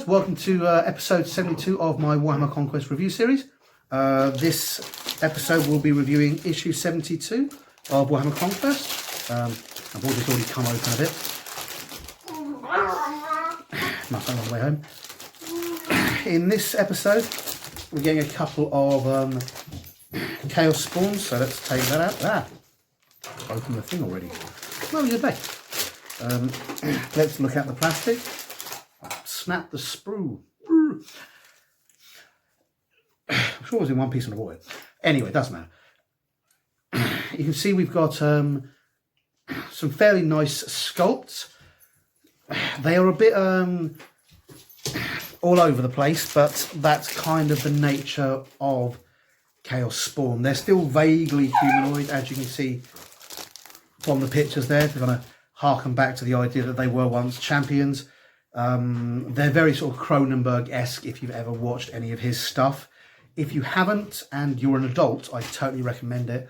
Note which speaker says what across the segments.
Speaker 1: welcome to episode 72 of my Warhammer Conquest review series. This episode will be reviewing issue 72 of Warhammer Conquest. I've already come open a bit. My phone on the way home. In this episode, we're getting a couple of Chaos Spawns, so let's take that out. Open the thing already. Well, you're back. Let's look at the plastic. Snap the sprue. I'm sure it was in one piece on the board. Anyway, it doesn't matter. You can see we've got some fairly nice sculpts. They are a bit all over the place, but that's kind of the nature of Chaos Spawn. They're still vaguely humanoid, as you can see from the pictures there. They're going to harken back to the idea that they were once champions. They're very sort of Cronenberg-esque if you've ever watched any of his stuff. If you haven't and you're an adult, I totally recommend it.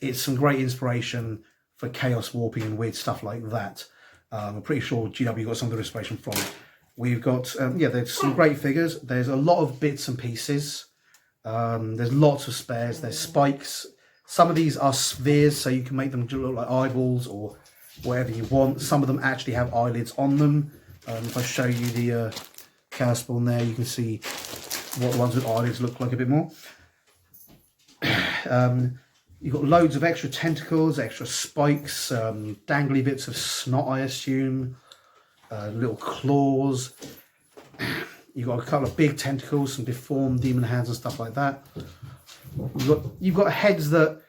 Speaker 1: It's some great inspiration for chaos warping and weird stuff like that. I'm pretty sure GW got some of the inspiration from it. We've got, there's some great figures. There's a lot of bits and pieces. There's lots of spares. There's spikes. Some of these are spheres, so you can make them look like eyeballs or whatever you want. Some of them actually have eyelids on them. If I show you the Chaos Spawn there, you can see what the ones with eyelids look like a bit more. You've got loads of extra tentacles, extra spikes, dangly bits of snot, I assume, little claws. You've got a couple of big tentacles, some deformed demon hands and stuff like that. You've got heads that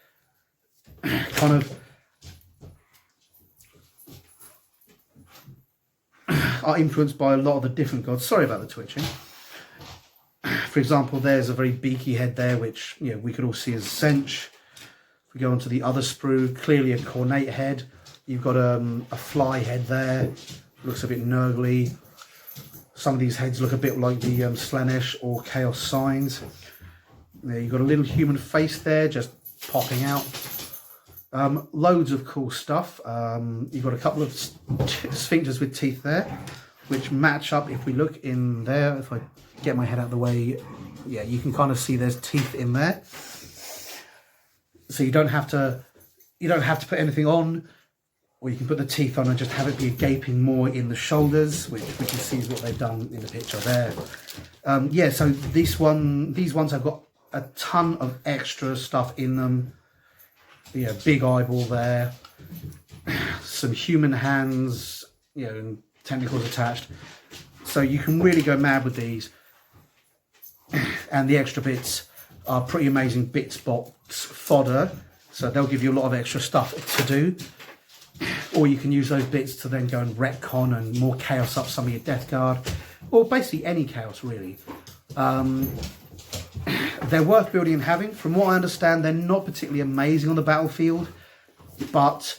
Speaker 1: kind of are influenced by a lot of the different gods. Sorry about the twitching. For example, there's a very beaky head there, which we could all see as Zench. If we go on to the other sprue, clearly a cornate head. You've got a fly head there. Looks a bit nurgly. Some of these heads look a bit like the Slaanesh or Chaos Signs. There, you've got a little human face there, just popping out. Loads of cool stuff. You've got a couple of sphincters with teeth there, which match up. If we look in there, if I get my head out of the way, yeah, you can kind of see there's teeth in there. So you don't have to put anything on, or you can put the teeth on and just have it be a gaping maw in the shoulders, which we can see is what they've done in the picture there. So these ones have got a ton of extra stuff in them. Yeah, big eyeball there, some human hands, and tentacles attached. So you can really go mad with these. And the extra bits are pretty amazing bits box fodder. So they'll give you a lot of extra stuff to do. Or you can use those bits to then go and retcon and more chaos up some of your Death Guard. Or basically any chaos, really. They're worth building and having. From what I understand, they're not particularly amazing on the battlefield, but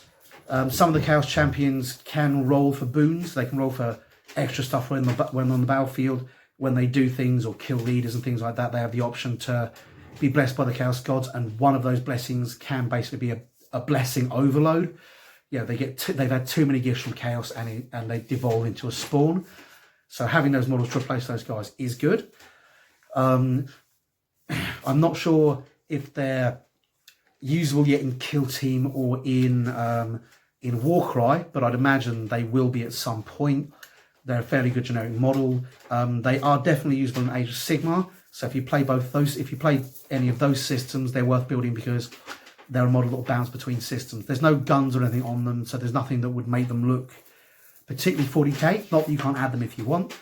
Speaker 1: some of the Chaos Champions can roll for boons. They can roll for extra stuff when on the battlefield. When they do things or kill leaders and things like that, they have the option to be blessed by the Chaos Gods, and one of those blessings can basically be a blessing overload. They've had too many gifts from Chaos and they devolve into a spawn. So having those models to replace those guys is good. I'm not sure if they're usable yet in Kill Team or in Warcry, but I'd imagine they will be at some point. They're a fairly good generic model. They are definitely usable in Age of Sigmar. So if you play any of those systems, they're worth building because they're a model that will bounce between systems. There's no guns or anything on them, so there's nothing that would make them look particularly 40k. Not that you can't add them if you want.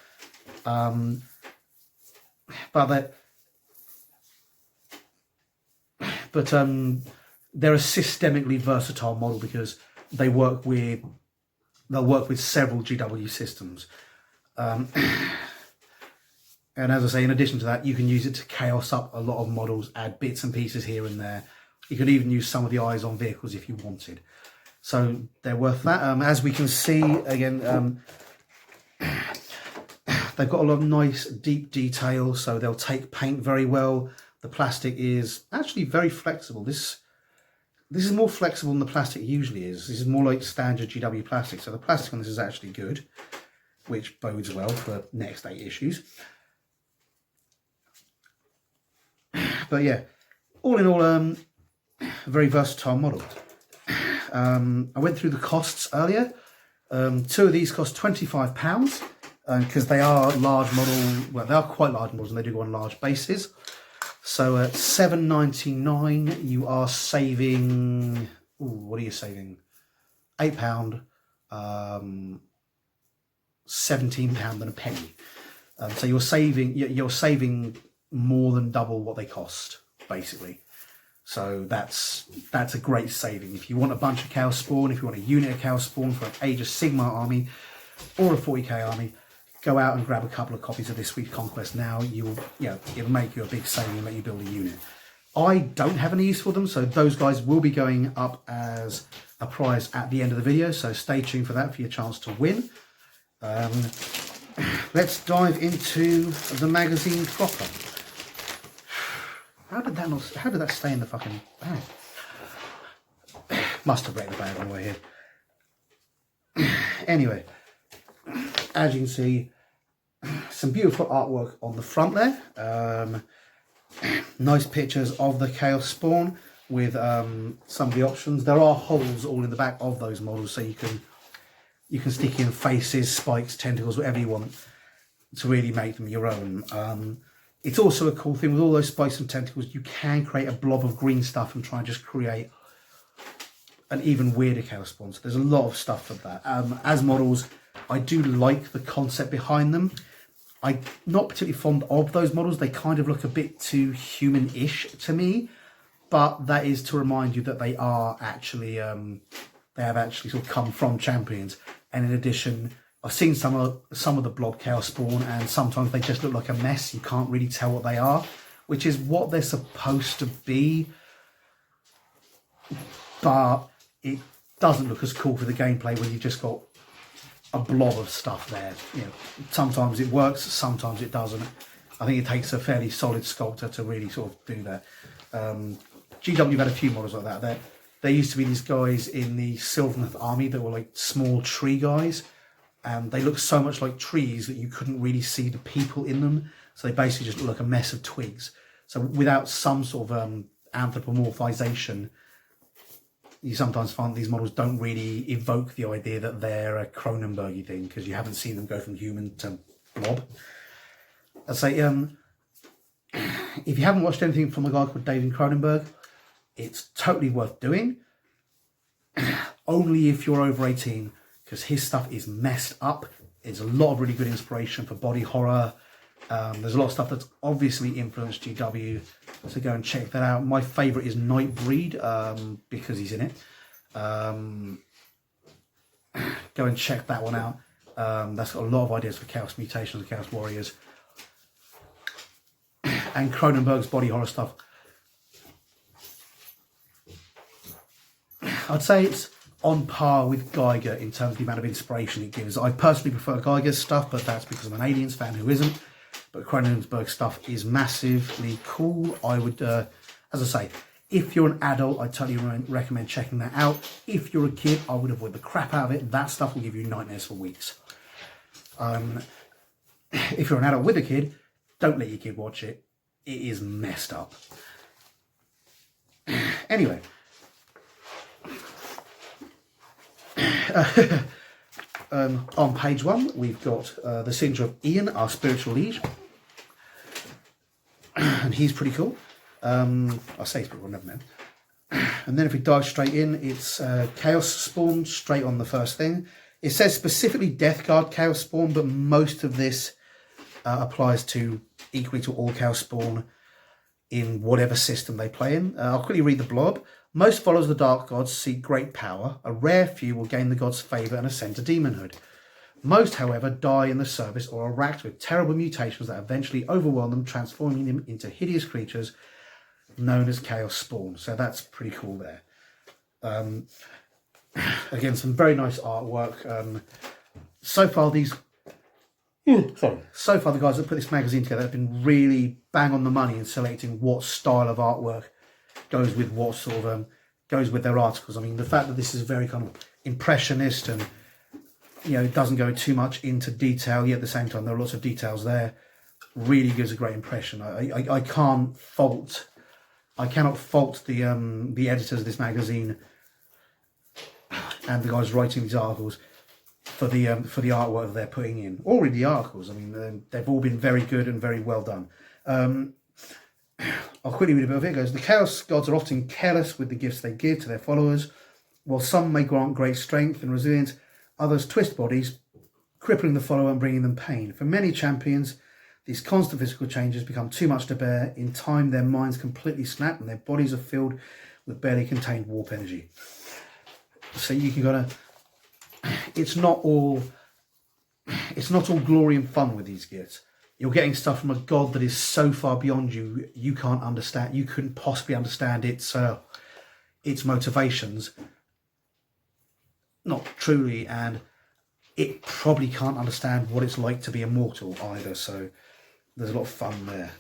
Speaker 1: But they're a systemically versatile model because they'll work with several GW systems. And as I say, in addition to that, you can use it to chaos up a lot of models, add bits and pieces here and there. You could even use some of the eyes on vehicles if you wanted. So they're worth that. As we can see, again, they've got a lot of nice deep detail, so they'll take paint very well. The plastic is actually very flexible. This is more flexible than the plastic usually is. This is more like standard GW plastic, so the plastic on this is actually good. which bodes well for next 8 issues. But yeah, all in all, a very versatile model. I went through the costs earlier. 2 of these cost £25 because they are large model. Well, they are quite large models and they do go on large bases. So at £7.99, you are saving. Ooh, what are you saving? £8, £17 and a penny. So you're saving more than double what they cost, basically. So that's a great saving. If you want a bunch of Chaos Spawn, if you want a unit of Chaos Spawn for an Age of Sigmar army or a 40k army, go out and grab a couple of copies of this week's Conquest now. It'll make you a big saving and let you build a unit. I don't have any use for them, so those guys will be going up as a prize at the end of the video, so stay tuned for that for your chance to win. Let's dive into the magazine proper. How did that stay in the fucking bag? Must have wrecked the bag on the way here. Anyway, as you can see, some beautiful artwork on the front there. Nice pictures of the Chaos Spawn with some of the options. There are holes all in the back of those models, so you can stick in faces, spikes, tentacles, whatever you want to really make them your own. It's also a cool thing with all those spikes and tentacles. You can create a blob of green stuff and try and just create an even weirder Chaos Spawn. So there's a lot of stuff for that. As models, I do like the concept behind them. I'm not particularly fond of those models. They kind of look a bit too human-ish to me. But that is to remind you that they are actually, they have actually sort of come from Champions. And in addition, I've seen some of the blob Chaos Spawn, and sometimes they just look like a mess. You can't really tell what they are, which is what they're supposed to be. But it doesn't look as cool for the gameplay when you've just got a blob of stuff there. Sometimes it works, sometimes it doesn't. I think it takes a fairly solid sculptor to really sort of do that. GW had a few models like that. There used to be these guys in the Sylvaneth army that were like small tree guys, and they looked so much like trees that you couldn't really see the people in them. So they basically just look like a mess of twigs. So without some sort of anthropomorphization, you sometimes find these models don't really evoke the idea that they're a Cronenberg-y thing, because you haven't seen them go from human to blob. I'd say, if you haven't watched anything from a guy called David Cronenberg, it's totally worth doing. Only if you're over 18, because his stuff is messed up. There's a lot of really good inspiration for body horror. There's a lot of stuff that's obviously influenced GW, so go and check that out. My favourite is Nightbreed, because he's in it. Go and check that one out. That's got a lot of ideas for Chaos Mutations and Chaos Warriors. And Cronenberg's body horror stuff. I'd say it's on par with Geiger in terms of the amount of inspiration it gives. I personally prefer Geiger's stuff, but that's because I'm an Aliens fan who isn't. But Cronenberg's stuff is massively cool. I would, as I say, if you're an adult, I totally recommend checking that out. If you're a kid, I would avoid the crap out of it. That stuff will give you nightmares for weeks. If you're an adult with a kid, don't let your kid watch it. It is messed up. Anyway. On page 1, we've got the signature of Ian, our spiritual liege. And he's pretty cool. I say he's pretty cool, never mind. And then if we dive straight in, it's Chaos Spawn straight on the first thing. It says specifically Death Guard Chaos Spawn, but most of this applies to equally to all Chaos Spawn in whatever system they play in. I'll quickly read the blob. Most followers of the Dark Gods seek great power. A rare few will gain the gods' favour and ascend to demonhood. Most, however, die in the service or are racked with terrible mutations that eventually overwhelm them, transforming them into hideous creatures known as Chaos Spawn. So that's pretty cool there. Again, some very nice artwork. So far, the guys that put this magazine together have been really bang on the money in selecting what style of artwork goes with what sort of goes with their articles. I mean, the fact that this is very kind of impressionist and it doesn't go too much into detail, yet at the same time there are lots of details there. Really gives a great impression. I cannot fault the editors of this magazine and the guys writing these articles for the artwork that they're putting in. Already the articles, I mean, they've all been very good and very well done. I'll quickly read a bit of it. It goes, the Chaos Gods are often careless with the gifts they give to their followers. While some may grant great strength and resilience, others twist bodies, crippling the follower and bringing them pain. For many champions, these constant physical changes become too much to bear. In time, their minds completely snap and their bodies are filled with barely contained warp energy. So you can go to... It's not all glory and fun with these gifts. You're getting stuff from a god that is so far beyond you, you can't understand. You couldn't possibly understand its motivations. Not truly, and it probably can't understand what it's like to be immortal either. So there's a lot of fun there.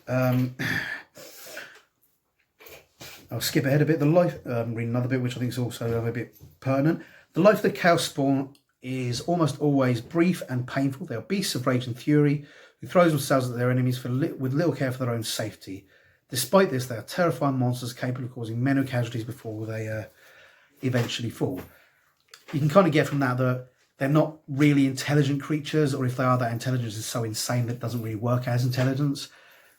Speaker 1: I'll skip ahead a bit. Read another bit, which I think is also a bit pertinent. The life of the Chaos Spawn is almost always brief and painful. They are beasts of rage and fury who throw themselves at their enemies with little care for their own safety. Despite this, they are terrifying monsters capable of causing many casualties before they eventually fall. You can kind of get from that they're not really intelligent creatures, or if they are, that intelligence is so insane that it doesn't really work as intelligence.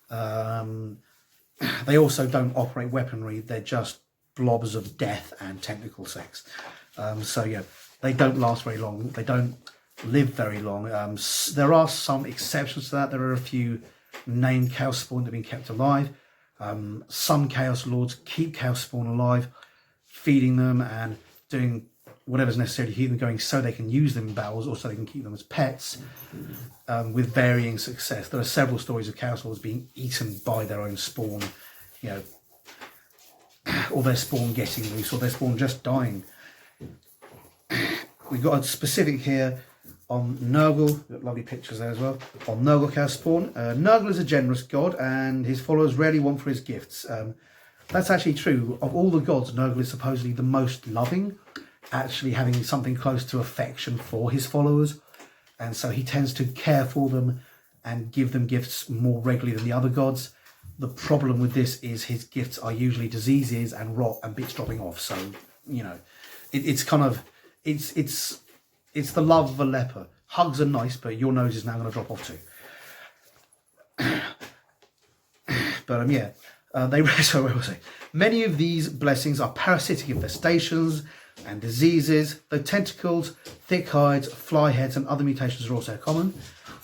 Speaker 1: They also don't operate weaponry. They're just blobs of death and tentacle sex. So yeah, they don't last very long. They don't live very long. There are some exceptions to that. There are a few named Chaos Spawn that have been kept alive. Some Chaos Lords keep Chaos Spawn alive, feeding them and doing whatever's necessary to keep them going so they can use them in battles, or so they can keep them as pets, with varying success. There are several stories of Chaos Lords being eaten by their own spawn, or their spawn getting loose, or their spawn just dying. We've got a specific here on Nurgle. We've got lovely pictures there as well. On Nurgle Chaos Spawn. Nurgle is a generous god, and his followers rarely want for his gifts. That's actually true. Of all the gods, Nurgle is supposedly the most loving, actually having something close to affection for his followers. And so he tends to care for them and give them gifts more regularly than the other gods. The problem with this is his gifts are usually diseases and rot and bits dropping off. So, it's kind of... It's the love of a leper. Hugs are nice, but your nose is now going to drop off too. But so what was I saying? Many of these blessings are parasitic infestations and diseases. Though tentacles, thick hides, fly heads, and other mutations are also common.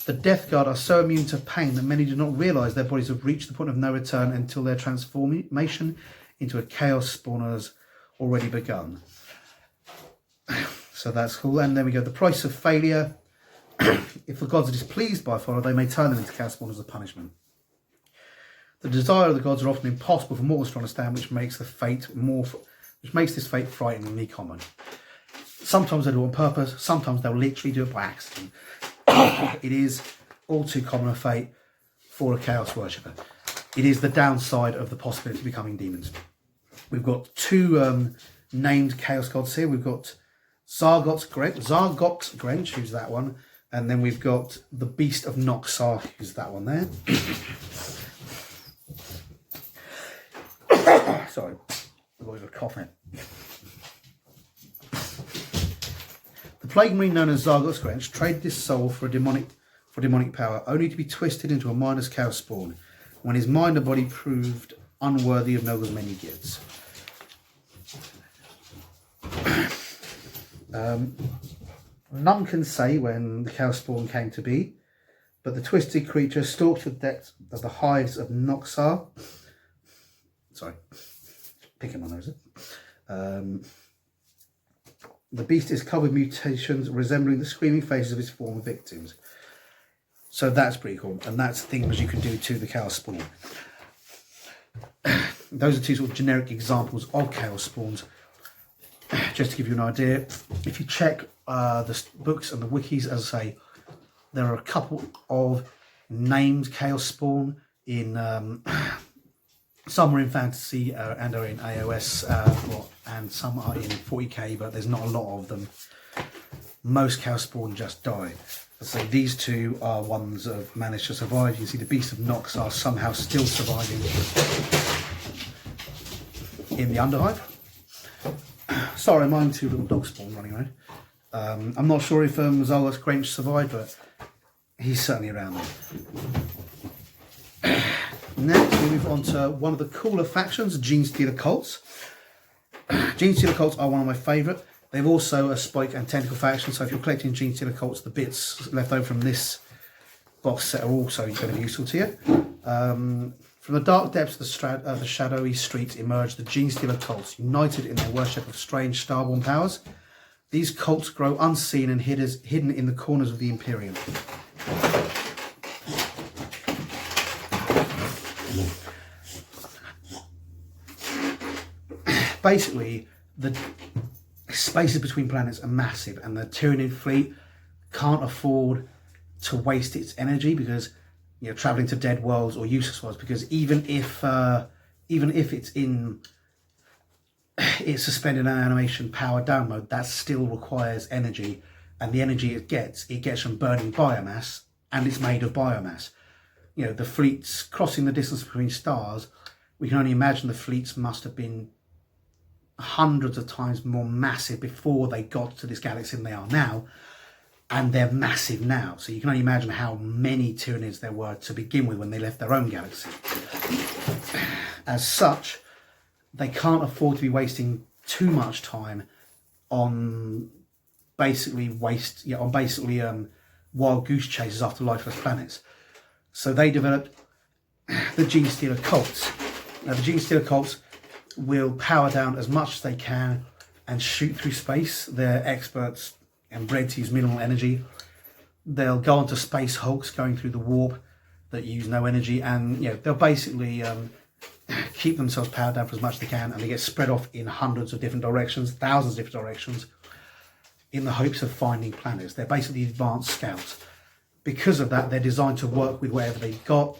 Speaker 1: The Death Guard are so immune to pain that many do not realise their bodies have reached the point of no return until their transformation into a Chaos Spawner has already begun. So that's cool. And then we go, the price of failure. If the gods are displeased by a follower, they may turn them into Chaos Spawners as a punishment. The desire of the gods are often impossible for mortals to understand, which makes this fate frighteningly common. Sometimes they do it on purpose, sometimes they'll literally do it by accident. It is all too common a fate for a Chaos Worshipper. It is the downside of the possibility of becoming demons. We've got two named Chaos Gods here. We've got Zargot's Grench, who's that one, and then we've got the Beast of Noxar, who's that one there. Sorry, I've always got a cough in it. The Plague Marine known as Zargot's Grench traded his soul for demonic power, only to be twisted into a miner's Chaos Spawn when his mind and body proved unworthy of Nurgle's many gifts. None can say when the Chaos Spawn came to be, but the twisted creature stalked the depths of the hives of Noxar. Sorry, picking my nose. The beast is covered with mutations resembling the screaming faces of his former victims. So that's pretty cool, and that's things you can do to the Chaos Spawn. Those are two sort of generic examples of Chaos Spawns. Just to give you an idea, if you check the books and the wikis, as I say, there are a couple of named Chaos Spawn in some are in fantasy and are in AOS, and some are in 40k, but there's not a lot of them. most cow spawn just die. So these two are ones that have managed to survive. You can see the Beast of Nox are somehow still surviving in the underhive. Sorry, mine two little dog spawn running around. I'm not sure if Zolus Grange survived, but he's certainly around there. Next, we move on to one of the cooler factions, Genestealer Cults. Genestealer Cults are one of my favourite. They've also a Spike and Tentacle faction, so if you're collecting Genestealer Cults, the bits left over from this box set are also going to be useful to you. From the dark depths of the shadowy streets emerge the Genestealer Cults, united in their worship of strange starborn powers. These cults grow unseen and hidden in the corners of the Imperium. Basically, the spaces between planets are massive, and the Tyranid fleet can't afford to waste its energy because traveling to dead worlds or useless worlds. Because even if it's suspended in animation powered down mode, that still requires energy, and the energy it gets from burning biomass, and it's made of biomass. The fleets crossing the distance between stars, we can only imagine the fleets must have been hundreds of times more massive before they got to this galaxy than they are now, and they're massive now. So you can only imagine how many Tyranids there were to begin with when they left their own galaxy. As such, they can't afford to be wasting too much time on basically wild goose chases after lifeless planets. So they developed the Genestealer Cults. Now the Genestealer Cults will power down as much as they can and shoot through space. They're experts and bred to use minimal energy. They'll go onto space hulks going through the warp that use no energy, and they'll basically keep themselves powered down for as much as they can, and they get spread off in hundreds of different directions, thousands of different directions, in the hopes of finding planets. They're basically advanced scouts. Because of that, they're designed to work with whatever they've got,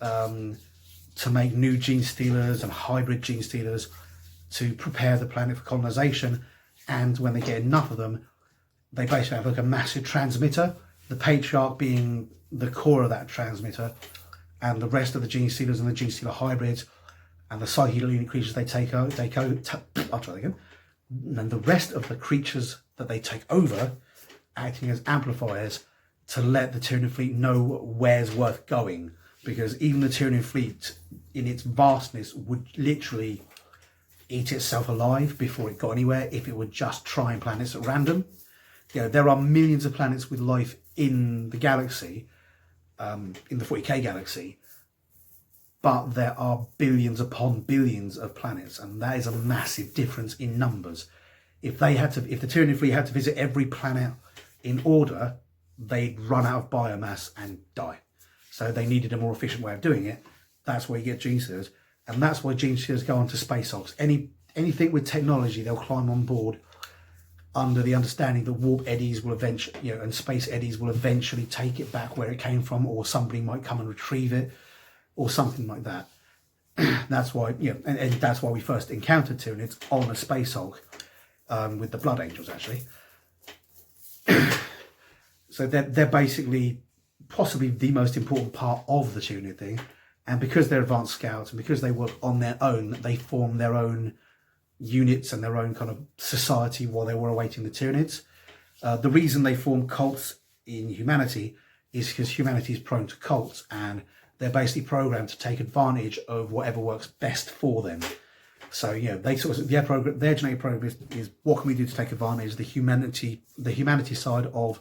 Speaker 1: to make new Genestealers and hybrid Genestealers to prepare the planet for colonization. And when they get enough of them, they basically have like a massive transmitter, the Patriarch being the core of that transmitter, and the rest of the Genestealers and the Genestealer hybrids and the psychic lunar creatures they take over, I'll try that again. And the rest of the creatures that they take over, acting as amplifiers to let the Tyranid fleet know where's worth going. Because even the Tyranid fleet, in its vastness, would literally eat itself alive before it got anywhere if it would just try planets at random. There are millions of planets with life in the galaxy, in the 40k galaxy, but there are billions upon billions of planets, and that is a massive difference in numbers. If the Tyranid fleet had to visit every planet in order, they'd run out of biomass and die. So they needed a more efficient way of doing it. That's where you get Genestealers, and that's why Genestealers go onto space hulks. Anything with technology, they'll climb on board under the understanding that warp eddies will eventually, and space eddies will eventually take it back where it came from, or somebody might come and retrieve it, or something like that. That's why, and that's why we first encountered Tyranids on a space hulk with the Blood Angels, actually. So they're basically possibly the most important part of the Tyranid thing, and because they're advanced scouts and because they work on their own, they form their own units and their own kind of society while they were awaiting the Tyranids. The reason they form cults in humanity is because humanity is prone to cults, and they're basically programmed to take advantage of whatever works best for them. So they sort of, their genetic program is what can we do to take advantage of the humanity side of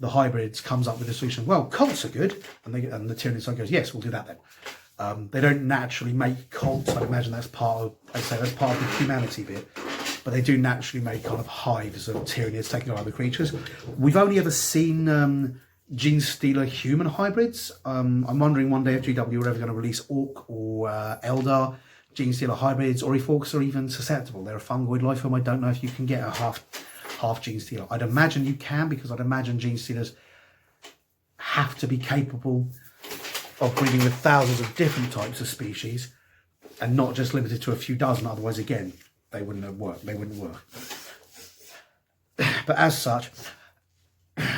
Speaker 1: the hybrids comes up with a solution. Well, cults are good, and the Tyranid side goes, yes, we'll do that then. They don't naturally make cults. I'd imagine that's part of the humanity bit, but they do naturally make kind of hives of Tyranids taking over other creatures. We've only ever seen Genestealer human hybrids. I'm wondering one day if GW are ever going to release Orc or Eldar Genestealer hybrids, or if Orcs are even susceptible. They're a fungoid life form. I don't know if you can get a half Genestealer. I'd imagine you can, because I'd imagine Genestealers have to be capable of breeding with thousands of different types of species and not just limited to a few dozen. Otherwise, again, they wouldn't work. But as such,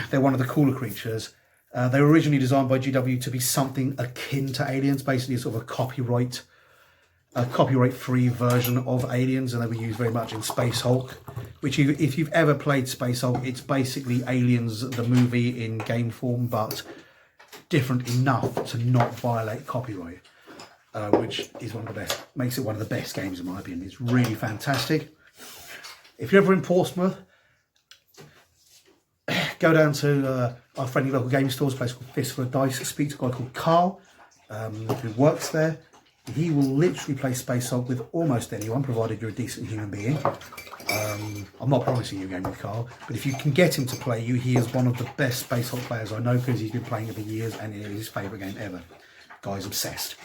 Speaker 1: they're one of the cooler creatures. They were originally designed by GW to be something akin to aliens, basically sort of a copyright-free version of aliens, and they were used very much in Space Hulk, which if you've ever played Space Hulk, it's basically Aliens, the movie in game form, but different enough to not violate copyright, which is one of the best, makes it one of the best games in my opinion. It's really fantastic. If you're ever in Portsmouth, go down to our friendly local game stores, a place called Fistful of Dice. Speak to a guy called Carl, who works there. He will literally play Space Hulk with almost anyone, provided you're a decent human being. I'm not promising you a game with Carl, but if you can get him to play you, he is one of the best Space Hulk players I know, because he's been playing it for years and it is his favourite game ever. Guy's obsessed.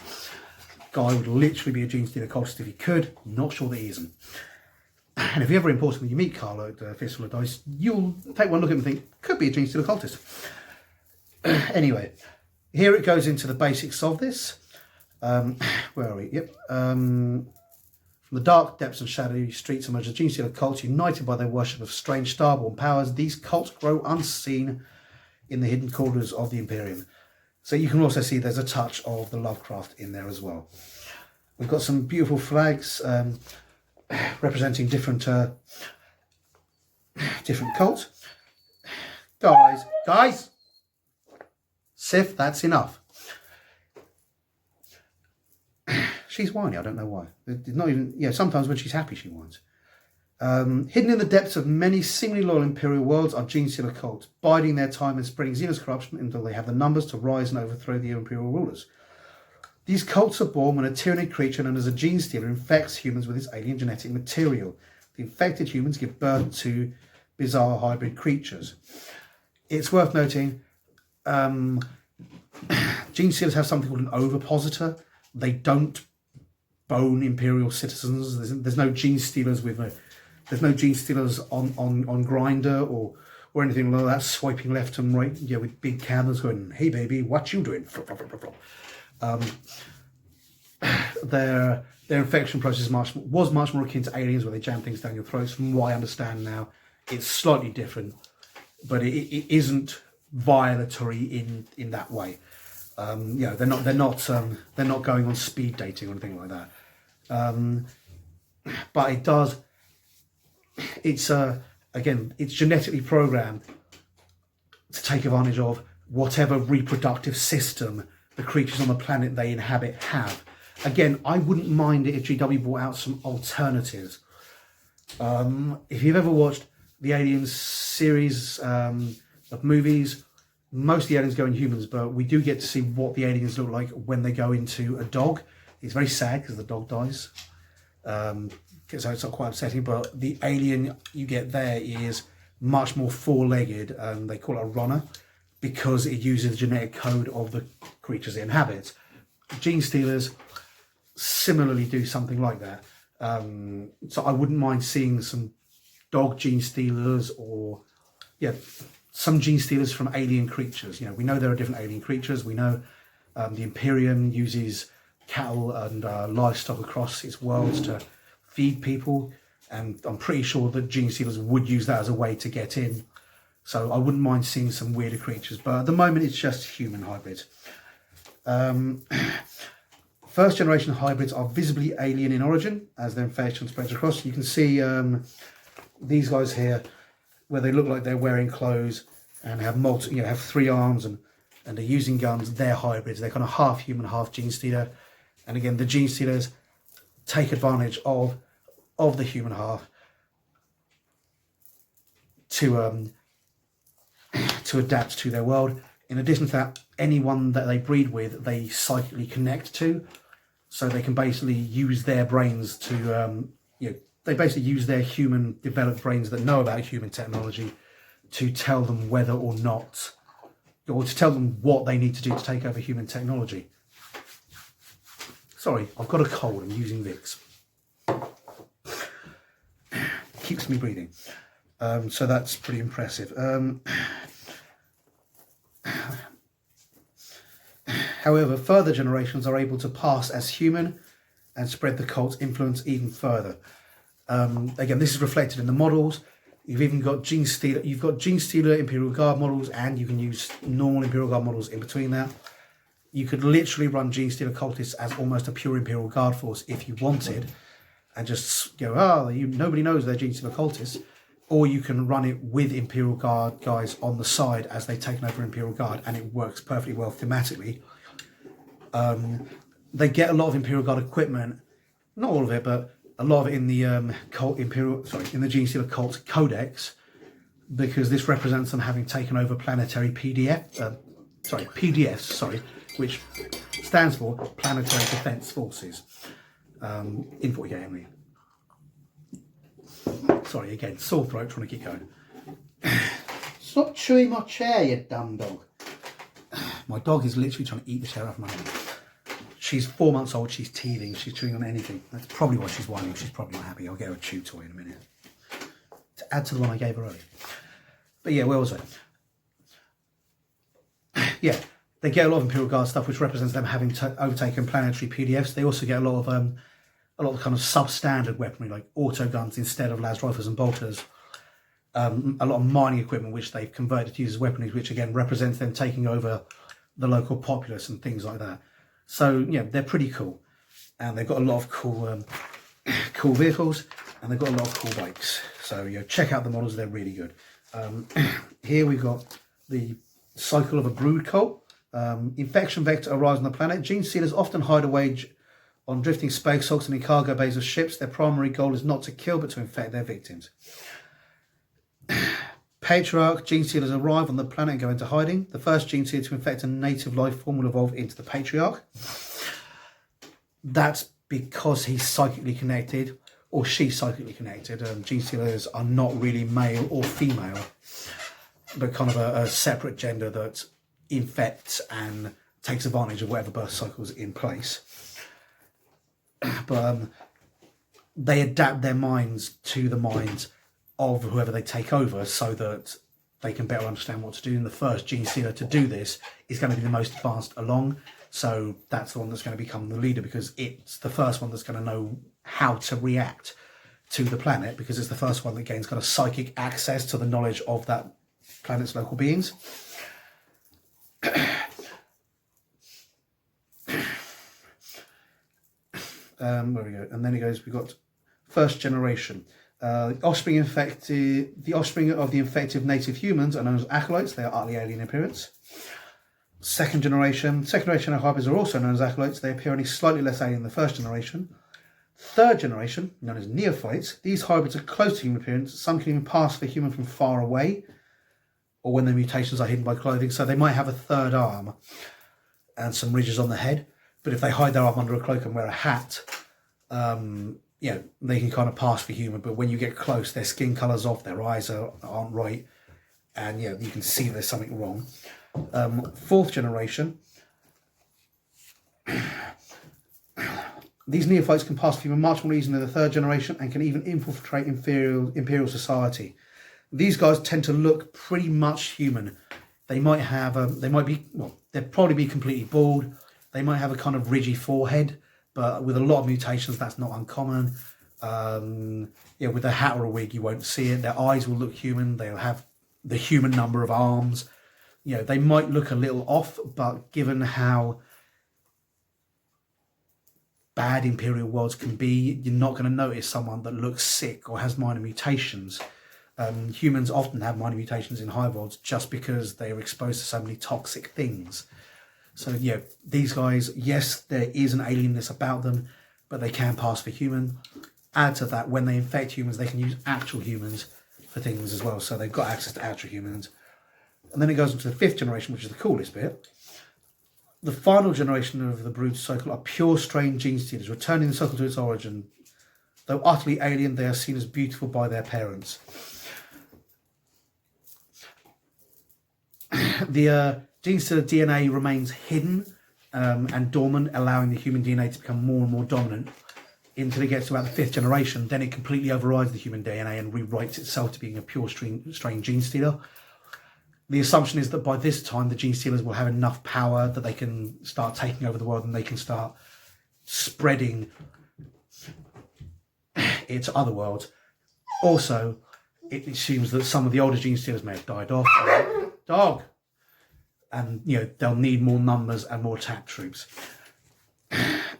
Speaker 1: Guy would literally be a Gene Stealer cultist if he could. Not sure that he isn't. And if you're ever in Portsmouth and you meet Carl at Fistful of Dice, you'll take one look at him and think, could be a Gene Stealer cultist. Anyway, here it goes into the basics of this. Where are we? Yep. From the dark depths and shadowy streets emerge the Gene Stealer cults, united by their worship of strange starborn powers. These cults grow unseen in the hidden corners of the Imperium. So you can also see there's a touch of the Lovecraft in there as well. We've got some beautiful flags representing different cults. Guys, Sif, that's enough. She's whiny, I don't know why. It's not even, sometimes when she's happy she whines. Hidden in the depths of many seemingly loyal Imperial worlds are Gene Stealer cults, biding their time and spreading Xenos corruption until they have the numbers to rise and overthrow the Imperial rulers. These cults are born when a tyrannid creature known as a Gene Stealer infects humans with its alien genetic material. The infected humans give birth to bizarre hybrid creatures. It's worth noting, Gene Stealers have something called an ovipositor. They don't bone Imperial citizens. There's no Gene Stealers there's no Gene Stealers on Grindr or anything like that, swiping left and right, with big cameras going, "Hey baby, what you doing?" Their infection process was much more akin to aliens, where they jam things down your throats. From what I understand now, it's slightly different, but it isn't violatory in that way. They're not going on speed dating or anything like that. But it does. It's it's genetically programmed to take advantage of whatever reproductive system the creatures on the planet they inhabit have. Again, I wouldn't mind it if GW brought out some alternatives. If you've ever watched the Aliens series of movies, most of the aliens go in humans, but we do get to see what the aliens look like when they go into a dog. It's very sad because the dog dies. So it's not quite upsetting, but the alien you get there is much more four-legged, and they call it a runner because it uses the genetic code of the creatures it inhabits. Gene Stealers similarly do something like that. So I wouldn't mind seeing some dog Gene Stealers or some Gene Stealers from alien creatures. We know there are different alien creatures. We know the Imperium uses cattle and livestock across its worlds to feed people, and I'm pretty sure that Gene Stealers would use that as a way to get in. So I wouldn't mind seeing some weirder creatures, but at the moment it's just human hybrids. First generation hybrids are visibly alien in origin as their infection spreads across. You can see these guys here, where they look like they're wearing clothes and have have 3 arms and they're using guns. They're hybrids. They're kind of half human, half Gene Stealer. And again, the Gene Stealers take advantage of the human half to adapt to their world. In addition to that, anyone that they breed with, they psychically connect to, so they can basically use their brains to they basically use their human developed brains that know about human technology to tell them whether or not, or to tell them what they need to do to take over human technology. Sorry, I've got a cold. I'm using Vicks. Keeps me breathing. So that's pretty impressive. However, further generations are able to pass as human and spread the cult's influence even further. Again, this is reflected in the models. You've even got Gene Stealer. You've got Gene Stealer Imperial Guard models, and you can use normal Imperial Guard models in between that. You could literally run Gene Stealer cultists as almost a pure Imperial Guard force if you wanted, and just go, oh, nobody knows they're Gene Stealer cultists. Or you can run it with Imperial Guard guys on the side as they've taken over Imperial Guard, and it works perfectly well thematically. They get a lot of Imperial Guard equipment, not all of it, but a lot of it in the in the Gene Stealer Cult Codex, because this represents them having taken over planetary PDFs, which stands for Planetary Defense Forces in 40k Henry. Sorry, again, sore throat, trying to keep going. Stop chewing my chair, you dumb dog. My dog is literally trying to eat the chair off my hand. She's 4 months old, she's teething, she's chewing on anything. That's probably why she's whining, she's probably not happy. I'll get her a chew toy in a minute. To add to the one I gave her earlier. But yeah, where was I? Yeah, they get a lot of Imperial Guard stuff, which represents them having overtaken planetary PDFs. They also get a lot of kind of substandard weaponry, like auto guns instead of las rifles and bolters. A lot of mining equipment, which they've converted to use as weaponry, which again represents them taking over the local populace and things like that. So yeah, they're pretty cool, and they've got a lot of cool, cool vehicles, and they've got a lot of cool bikes. So check out the models; they're really good. Here we've got the cycle of a brood cult. Infection vector arrives on the planet. Gene Stealers often hide away on drifting space hulks and in cargo bays of ships. Their primary goal is not to kill, but to infect their victims. Patriarch Gene Stealers arrive on the planet and go into hiding. The first Gene Stealer to infect a native life form will evolve into the Patriarch. That's because he's psychically connected, or she's psychically connected. Gene Stealers are not really male or female, but kind of a separate gender that infects and takes advantage of whatever birth cycle's in place. But they adapt their minds to the minds of whoever they take over, so that they can better understand what to do. And the first Gene Stealer to do this is going to be the most advanced along, so that's the one that's going to become the leader, because it's the first one that's going to know how to react to the planet, because it's the first one that gains kind of psychic access to the knowledge of that planet's local beings. Where we go, and then it goes. We've got first generation. The offspring of the infected native humans are known as acolytes. They are utterly alien in appearance. Second generation hybrids are also known as acolytes. They appear only slightly less alien than the first generation. Third generation, known as neophytes. These hybrids are close to human appearance. Some can even pass for human from far away, or when their mutations are hidden by clothing. So they might have a third arm and some ridges on the head, but if they hide their arm under a cloak and wear a hat, they can kind of pass for human. But when you get close, their skin colour's off, their eyes aren't right, and you can see there's something wrong. Fourth generation, these neophytes can pass for human much more easily than the third generation, and can even infiltrate imperial society. These guys tend to look pretty much human. They might have they'd probably be completely bald. They might have a kind of ridgy forehead, but with a lot of mutations, that's not uncommon. With a hat or a wig, you won't see it. Their eyes will look human. They'll have the human number of arms. They might look a little off, but given how bad Imperial worlds can be, you're not going to notice someone that looks sick or has minor mutations. Humans often have minor mutations in hive worlds just because they are exposed to so many toxic things. So these guys, yes, there is an alienness about them, but they can pass for human. Add to that, when they infect humans, they can use actual humans for things as well. So they've got access to actual humans. And then it goes into the fifth generation, which is the coolest bit. The final generation of the brood cycle are pure strain Gene Stealers, returning the cycle to its origin. Though utterly alien, they are seen as beautiful by their parents. The Gene Stealer DNA remains hidden and dormant, allowing the human DNA to become more and more dominant until it gets to about the fifth generation. Then it completely overrides the human DNA and rewrites itself to being a pure strain Gene Stealer. The assumption is that by this time, the Gene Stealers will have enough power that they can start taking over the world, and they can start spreading it to other worlds. Also, it assumes that some of the older gene stealers may have died off. Dog! And, they'll need more numbers and more attack troops.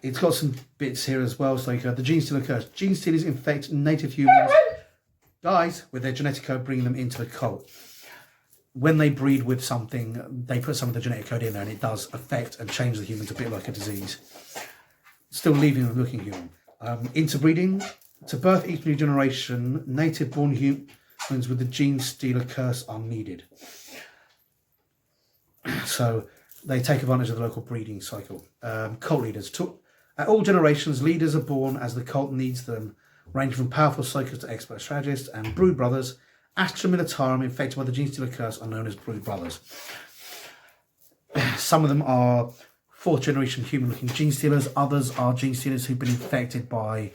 Speaker 1: It's got some bits here as well. So you have the gene stealer curse. Gene stealers infect native humans, guys, with their genetic code, bringing them into the cult. When they breed with something, they put some of the genetic code in there, and it does affect and change the humans a bit like a disease. Still leaving them looking human. Interbreeding. To birth each new generation, native-born humans with the gene stealer curse are needed. So they take advantage of the local breeding cycle. Cult leaders. At all generations, leaders are born as the cult needs them, ranging from powerful psychers to expert strategists, and brood brothers, Astra Militarum, infected by the gene stealer curse, are known as brood brothers. Some of them are fourth generation human looking gene stealers, others are gene stealers who've been infected by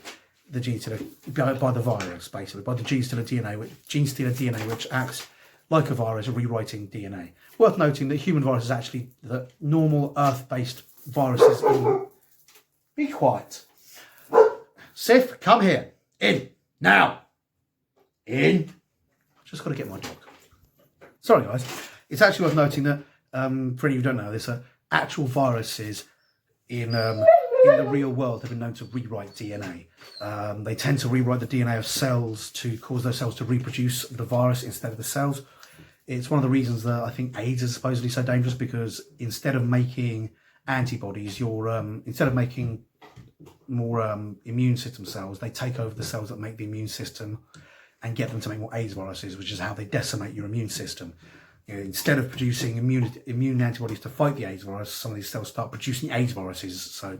Speaker 1: the gene stealer, by the virus, basically, by the gene stealer DNA, which acts like a virus, rewriting DNA. Worth noting that human virus is actually the normal Earth-based viruses in... Be quiet. Sif, come here. In. Now. In. Just got to get my dog. Sorry, guys. It's actually worth noting that, for any of you who don't know this, actual viruses in the real world have been known to rewrite DNA. They tend to rewrite the DNA of cells to cause those cells to reproduce the virus instead of the cells. It's one of the reasons that I think AIDS is supposedly so dangerous, because instead of making antibodies, instead of making more immune system cells, they take over the cells that make the immune system and get them to make more AIDS viruses, which is how they decimate your immune system. Instead of producing immune antibodies to fight the AIDS virus, some of these cells start producing AIDS viruses. So,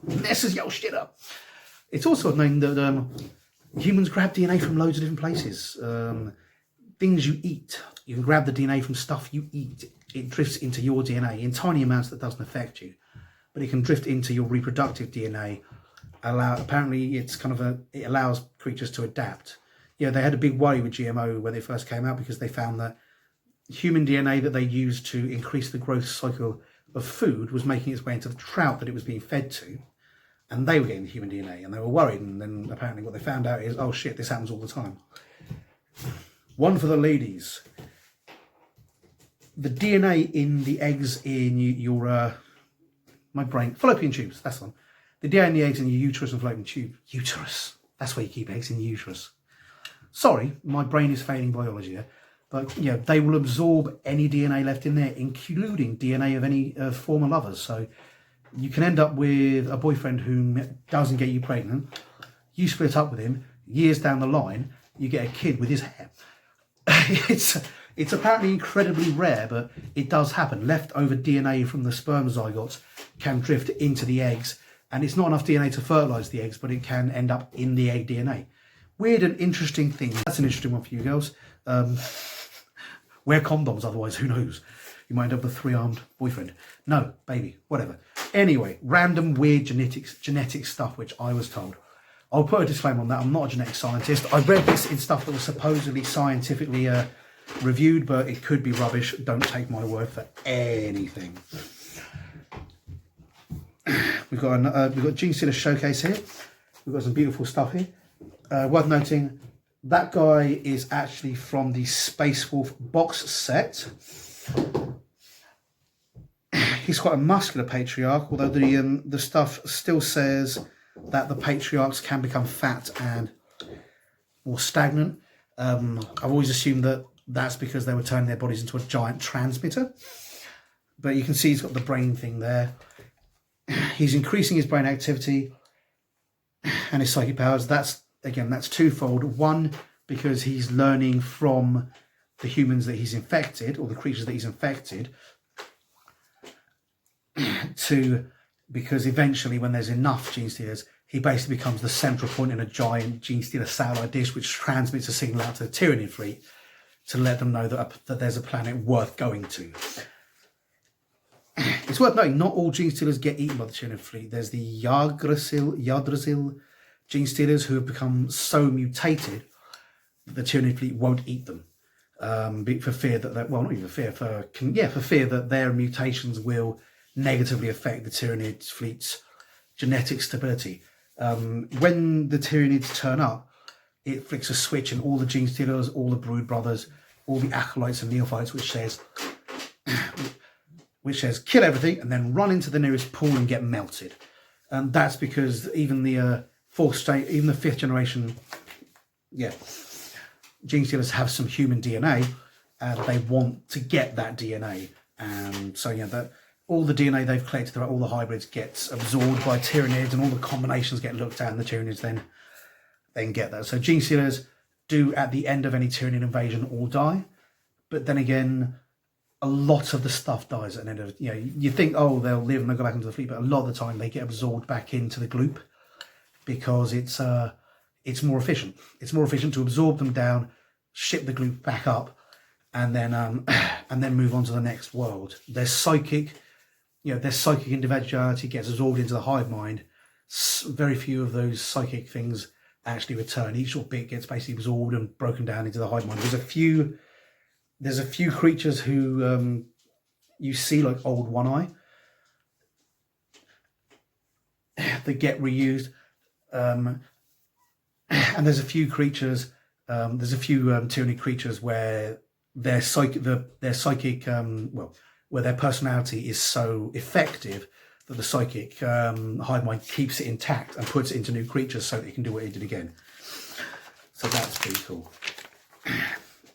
Speaker 1: messes your shit up. It's also known that humans grab DNA from loads of different places. Things you eat. You can grab the DNA from stuff you eat. It drifts into your DNA in tiny amounts that doesn't affect you, but it can drift into your reproductive DNA. Apparently, it allows creatures to adapt. They had a big worry with GMO when they first came out, because they found that human DNA that they used to increase the growth cycle of food was making its way into the trout that it was being fed to, and they were getting the human DNA, and they were worried. And then apparently what they found out is, oh shit, this happens all the time. One for the ladies. The DNA in the eggs in your my brain, fallopian tubes, that's the one. The DNA in the eggs in your uterus and fallopian tube. Uterus. That's where you keep eggs, in the uterus. Sorry, my brain is failing biology there. But, they will absorb any DNA left in there, including DNA of any former lovers. So you can end up with a boyfriend who doesn't get you pregnant. You split up with him. Years down the line, you get a kid with his hair. It's apparently incredibly rare, but it does happen. Leftover DNA from the sperm zygotes can drift into the eggs, and it's not enough DNA to fertilise the eggs, but it can end up in the egg DNA. Weird and interesting thing. That's an interesting one for you girls. Wear condoms, otherwise who knows? You might end up with a three-armed boyfriend. No, baby, whatever. Anyway, random weird genetic stuff, which I was told. I'll put a disclaimer on that. I'm not a genetic scientist. I read this in stuff that was supposedly scientifically reviewed, but it could be rubbish. Don't take my word for anything. We've got Gene Stealer Showcase here. We've got some beautiful stuff here. Worth noting, that guy is actually from the Space Wolf box set. He's quite a muscular patriarch, although the stuff still says that the patriarchs can become fat and more stagnant. I've always assumed that that's because they were turning their bodies into a giant transmitter. But you can see he's got the brain thing there. He's increasing his brain activity and his psychic powers. That's twofold. One, because he's learning from the humans that he's infected, or the creatures that he's infected. Two, because eventually when there's enough gene stealers, he basically becomes the central point in a giant gene stealer satellite dish, which transmits a signal out to the Tyranid fleet to let them know that there's a planet worth going to. It's worth noting, not all gene stealers get eaten by the Tyranid fleet. There's the Yggdrasil gene stealers who have become so mutated that the Tyranid fleet won't eat them. For fear that their mutations will negatively affect the Tyranid fleet's genetic stability. When the Tyranids turn up, it flicks a switch and all the Gene Stealers, all the Brood Brothers, all the Acolytes and Neophytes, which says kill everything and then run into the nearest pool and get melted. And that's because even the even the 5th generation, Gene Stealers have some human DNA, and they want to get that DNA. And so that all the DNA they've collected throughout all the hybrids gets absorbed by Tyranids, and all the combinations get looked at, and the Tyranids then get that. So Gene Stealers do at the end of any Tyranid invasion all die, but then again, a lot of the stuff dies at the end of you think, oh, they'll live and they'll go back into the fleet, but a lot of the time they get absorbed back into the gloop because it's more efficient. It's more efficient to absorb them down, ship the gloop back up, and then move on to the next world. Their psychic individuality gets absorbed into the hive mind. Very few of those psychic things actually return. Each little bit gets basically absorbed and broken down into the hive mind. There's a few creatures who you see, like Old One Eye, that get reused, and there's a few creatures. There's a few Tyranid creatures where their psychic, where their personality is so effective that the psychic hive mind keeps it intact and puts it into new creatures so that it can do what it did again. So that's pretty cool.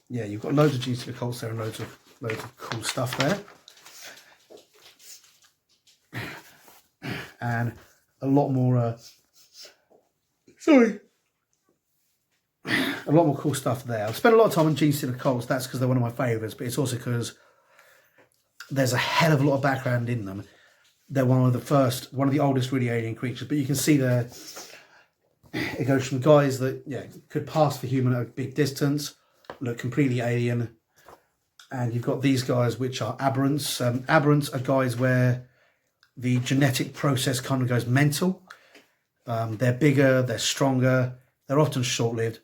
Speaker 1: Yeah, you've got loads of Gene Stealer cults there and loads of cool stuff there, and a lot more. A lot more cool stuff there. I've spent a lot of time on Gene Stealer cults. That's because they're one of my favourites, but it's also because there's a hell of a lot of background in them. They're one of the oldest really alien creatures. But you can see there, it goes from guys that could pass for human at a big distance, look completely alien, and you've got these guys which are aberrants. Aberrants are guys where the genetic process kind of goes mental. They're bigger, they're stronger, they're often short-lived,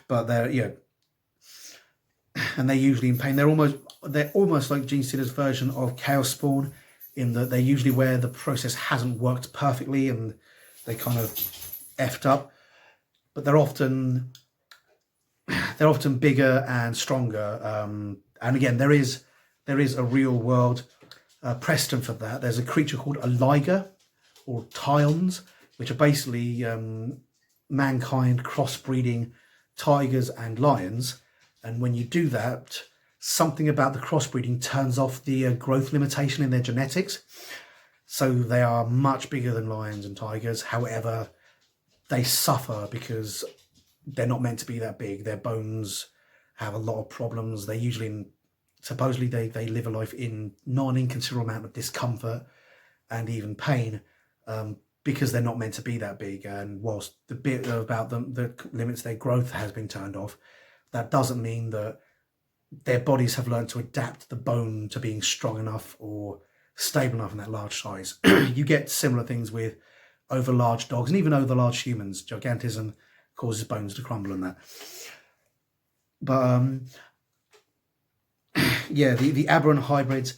Speaker 1: but they're and they're usually in pain. They're almost like Gene Stealer's version of Chaos Spawn, in that they're usually where the process hasn't worked perfectly and they kind of effed up, but they're often bigger and stronger. And again, there is a real world precedent for that. There's a creature called a liger, or Tyons, which are basically mankind crossbreeding tigers and lions. And when you do that, something about the crossbreeding turns off the growth limitation in their genetics. So they are much bigger than lions and tigers. However, they suffer because they're not meant to be that big. Their bones have a lot of problems. They usually, supposedly, they live a life in not an inconsiderable amount of discomfort and even pain, because they're not meant to be that big. And whilst the bit about them that limits their growth has been turned off, that doesn't mean that their bodies have learned to adapt the bone to being strong enough or stable enough in that large size. You get similar things with over large dogs and even over large humans. Gigantism causes bones to crumble and that. But the aberrant hybrids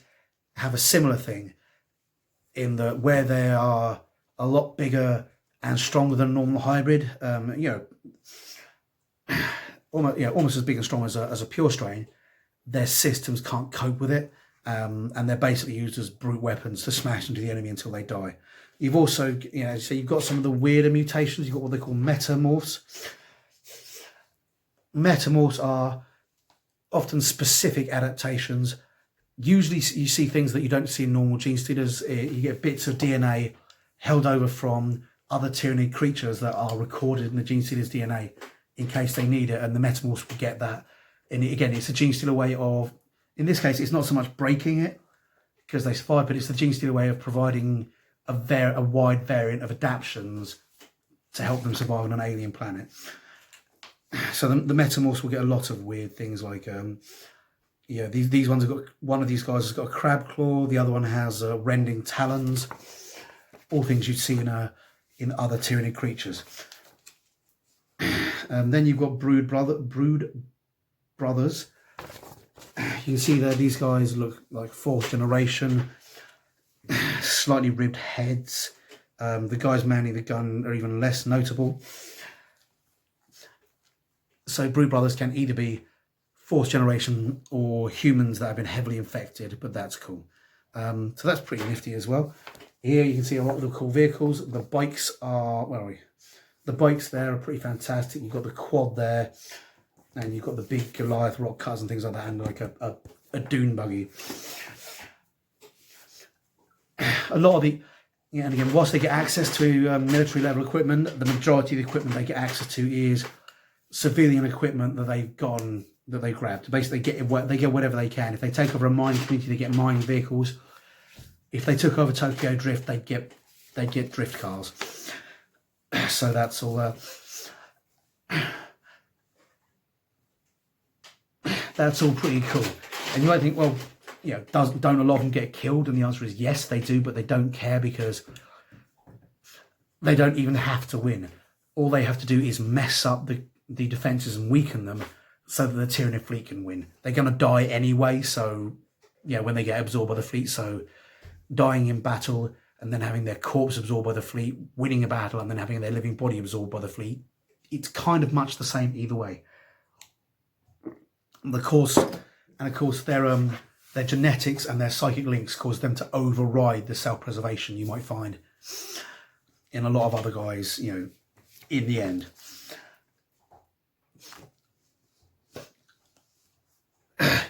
Speaker 1: have a similar thing, in that where they are a lot bigger and stronger than a normal hybrid, almost as big and strong as a pure strain, their systems can't cope with it, and they're basically used as brute weapons to smash into the enemy until they die. You've also, so you've got some of the weirder mutations. You've got what they call metamorphs. Metamorphs are often specific adaptations. Usually you see things that you don't see in normal Gene Stealers. You get bits of DNA held over from other Tyranid creatures that are recorded in the Gene Stealer's DNA in case they need it, and the metamorphs will get that. And again, it's a Gene Stealer way of, in this case, it's not so much breaking it because they survive, but it's the Gene Stealer way of providing a wide variant of adaptions to help them survive on an alien planet. So the metamorphs will get a lot of weird things like, these ones have got, one of these guys has got a crab claw, the other one has rending talons, all things you'd see in other Tyranid creatures. Then you've got brood brothers. You can see there, these guys look like 4th generation, slightly ribbed heads. The guys manning the gun are even less notable. So Brood Brothers can either be 4th generation or humans that have been heavily infected, but that's cool. So that's pretty nifty as well. Here you can see a lot of the cool vehicles. The bikes are, where are we? The bikes there are pretty fantastic. You've got the quad there, and you've got the big Goliath rock cutters and things like that, and like a dune buggy. A lot of the, yeah, and again, whilst they get access to military level equipment, the majority of the equipment they get access to is civilian equipment that they've gotten, that they grabbed. Basically, they get whatever they can. If they take over a mining community, they get mining vehicles. If they took over Tokyo Drift, they get drift cars. So that's all. That's all pretty cool. And you might think, well, you know, don't a lot of them get killed? And the answer is yes, they do, but they don't care because they don't even have to win. All they have to do is mess up the defenses and weaken them so that the Tyranid fleet can win. They're going to die anyway, so, you know, when they get absorbed by the fleet, so dying in battle and then having their corpse absorbed by the fleet, winning a battle and then having their living body absorbed by the fleet, it's kind of much the same either way. Of course, their genetics and their psychic links cause them to override the self-preservation you might find in a lot of other guys, you know, in the end.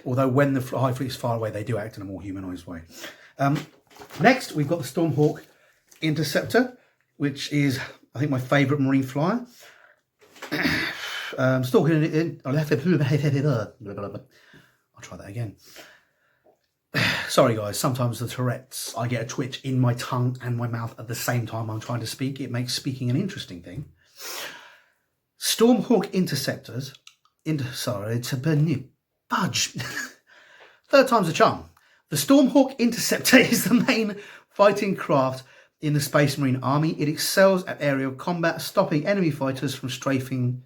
Speaker 1: Although when the Hive Fleet is far away, they do act in a more humanised way. Next, we've got the Stormhawk Interceptor, which is, I think, my favourite Marine flyer. Stalking in. I'll try that again. Sorry guys, sometimes the Tourette's, I get a twitch in my tongue and my mouth at the same time I'm trying to speak. It makes speaking an interesting thing. Stormhawk Interceptors, it's a fudge. Third time's a charm. The Stormhawk Interceptor is the main fighting craft in the Space Marine Army. It excels at aerial combat, stopping enemy fighters from strafing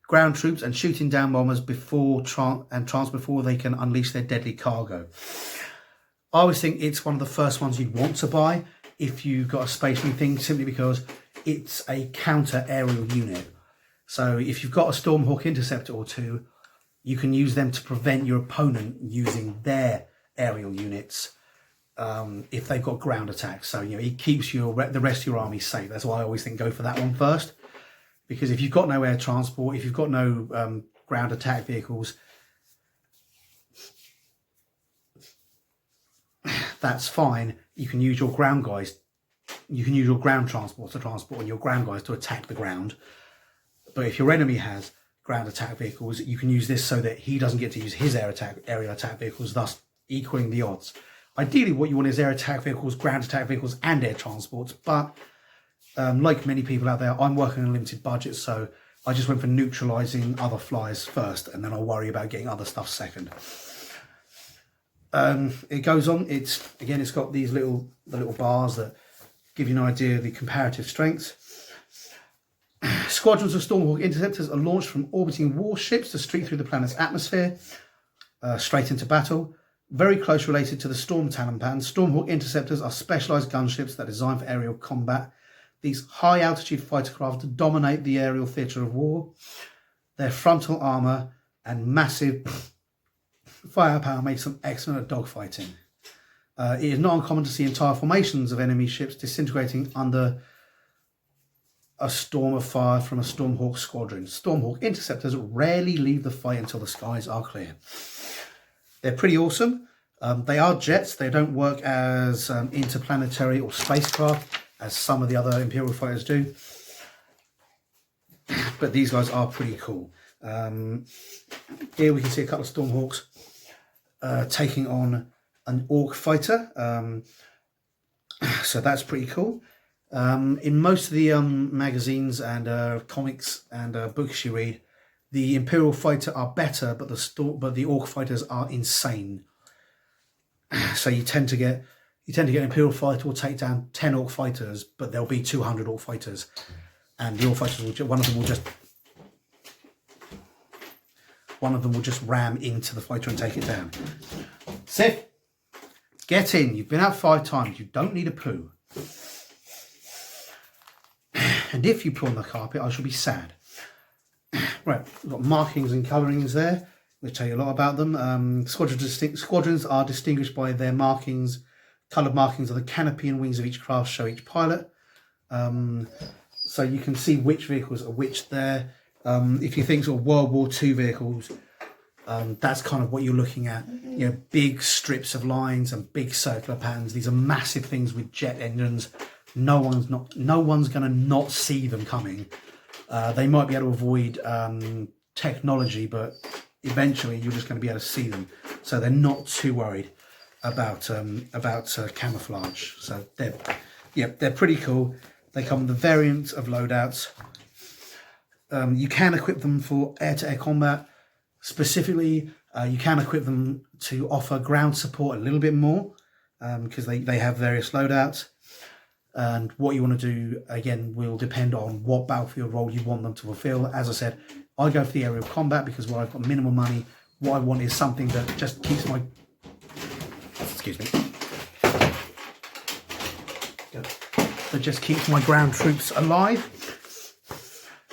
Speaker 1: ground troops and shooting down bombers before they can unleash their deadly cargo. I always think it's one of the first ones you'd want to buy if you've got a Space Marine thing, simply because it's a counter aerial unit. So if you've got a Stormhawk Interceptor or two, you can use them to prevent your opponent using their aerial units if they've got ground attacks. So, you know, it keeps the rest of your army safe. That's why I always think go for that one first. Because if you've got no air transport, if you've got no ground attack vehicles, that's fine. You can use your ground guys. You can use your ground transport to transport and your ground guys to attack the ground. But if your enemy has ground attack vehicles, you can use this so that he doesn't get to use his aerial attack vehicles, thus equaling the odds. Ideally, what you want is air attack vehicles, ground attack vehicles, and air transports. But like many people out there, I'm working on a limited budget, so I just went for neutralising other flyers first, and then I'll worry about getting other stuff second. It goes on. It's got these little bars that give you an idea of the comparative strengths. Squadrons of Stormhawk Interceptors are launched from orbiting warships to streak through the planet's atmosphere, straight into battle. Very close related to the Storm Talonpan, Stormhawk Interceptors are specialised gunships that are designed for aerial combat. These high-altitude fighter craft dominate the aerial theatre of war. Their frontal armour and massive firepower makes them excellent at dogfighting. It is not uncommon to see entire formations of enemy ships disintegrating under a storm of fire from a Stormhawk squadron. Stormhawk Interceptors rarely leave the fight until the skies are clear. They're pretty awesome. They are jets. They don't work as interplanetary or spacecraft as some of the other Imperial fighters do. But these guys are pretty cool. Here we can see a couple of Stormhawks taking on an Orc fighter. So that's pretty cool. In most of the magazines and comics and books you read, the Imperial fighter are better, but the Orc fighters are insane. So you tend to get an Imperial fighter will take down 10 Orc fighters, but there'll be 200 Orc fighters, and the Orc fighters one of them will just ram into the fighter and take it down. Sif, get in. You've been out 5 times. You don't need a poo. And if you poo on the carpet, I shall be sad. Right, we've got markings and colourings there. We'll tell you a lot about them. Squadrons are distinguished by their markings. Coloured markings on the canopy and wings of each craft show each pilot. So you can see which vehicles are which there. If you think sort of World War II vehicles, that's kind of what you're looking at. You know, big strips of lines and big circular patterns. These are massive things with jet engines. No one's going to not see them coming. They might be able to avoid technology, but eventually you're just going to be able to see them. So they're not too worried about camouflage. So they're pretty cool. They come with the variant of loadouts. You can equip them for air-to-air combat. Specifically, you can equip them to offer ground support a little bit more because they have various loadouts. And what you want to do, again, will depend on what battlefield role you want them to fulfill. As I said, I go for the area of combat because where I've got minimal money, what I want is something that just keeps my... Excuse me. That just keeps my ground troops alive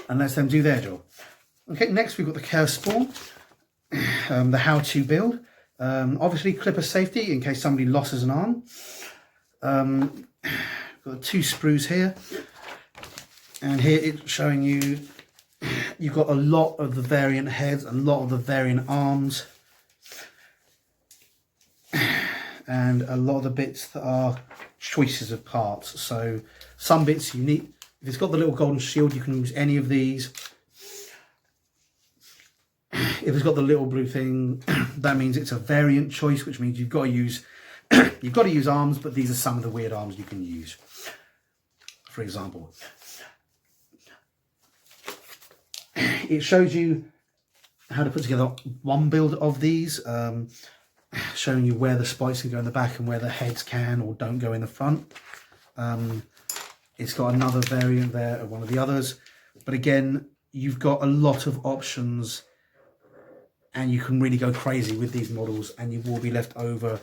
Speaker 1: and lets them do their job. Okay, next we've got the Chaos Spawn, the how-to build. Obviously, clipper safety in case somebody loses an arm. Got 2 sprues here, and here it's showing you you've got a lot of the variant heads, a lot of the variant arms, and a lot of the bits that are choices of parts. So some bits you need, if it's got the little golden shield, you can use any of these. If it's got the little blue thing, that means it's a variant choice, which means you've got to use arms, but these are some of the weird arms you can use. For example, it shows you how to put together one build of these, showing you where the spikes can go in the back and where the heads can or don't go in the front. It's got another variant there of one of the others, but again, you've got a lot of options and you can really go crazy with these models, and you will be left over.